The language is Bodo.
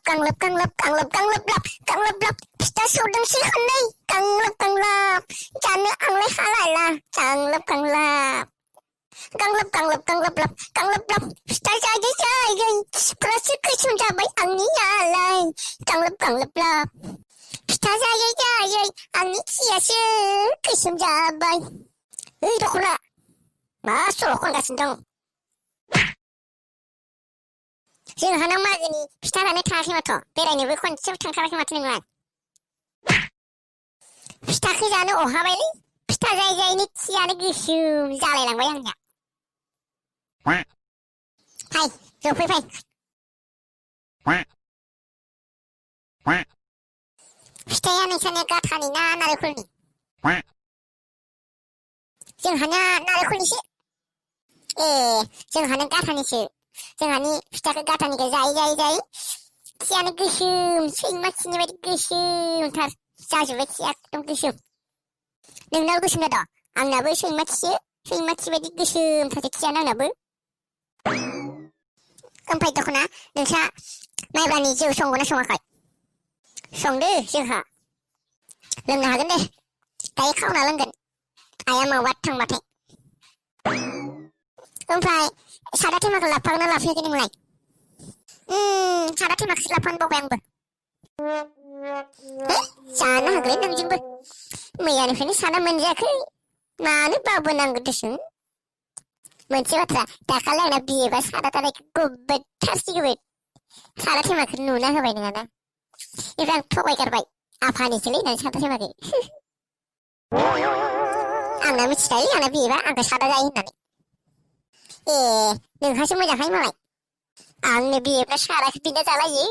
गांलाब फिथा सौदोंसै खनै गांलाब जानो आंलाय हालाला गांलाब फिथा जायै खिफ्रासो गोसोम जाबाय आंनियालाय गांलाब फिथा जायै आंनि खियासो गोसोम जाबाय। ओइ दख'ना मा सल' खनगासिनो दं? जोंहानाव मागोनि फिथा जानो थाङाखै माथो बेरायनोबो खनसेबो थांथाराखै माथो नोंलाय? फिथाखौ जानो अहाबायलै फिथा जायै खियानो गोसोम जालायलांबाय आंनिया। फाय जफै फाय फिथाया नोंसानिया गाथानि ना नारेंखलनि? जोंहाना नारेंखलनिसो। ए जोंहाना गाथानिसो। जोंहानि फिथाखौ गाथानिखौ जायै खियानो गोसोम सैमा खिनि बायदि गोसोमथार जाजोब्बाय खिया एकदम गोसोम। नोंनाव गोसोम जादों? आंनाबो सैमा खि बायदि गोसोमथार खियानो आंनाबो। ओमफ्राय दख'ना नोंसा माइब्रानि जौ संगोना सङाखै? संदो जोंहा। लोंनो हागोन दे दायो खावना लोंगोन आइया मावबा थांबाथाय। ओमफ्राय सादा थेमाखौ लाबोफागोन ना लाबोफायाखै नोंलाय? सादा थेमाखौसो लाबोफानो बावबाय आंबो। जानो हागोन नोंजोंबो मैयानिफ्रायनो सादा मोनजायाखै मानो बाबोनांगौ देसुन। मोनसे बाथ्रा दाखालि आंना बिएबा सादा थानायखौ गोबोदथारसिगौमोन सादा थेमाखौ नुना होबाय नङाना ओमफ्राय आं थगायगारबाय आफानिसोलै होननानै सादा थेमाखौ। आंना मिथिखायो आंना बिएबा आंखौ सादा जायो होननानै। ए नोंहासो मोजांहाय मालाय आंनो बिएबा सादाखौ बिना जालायो।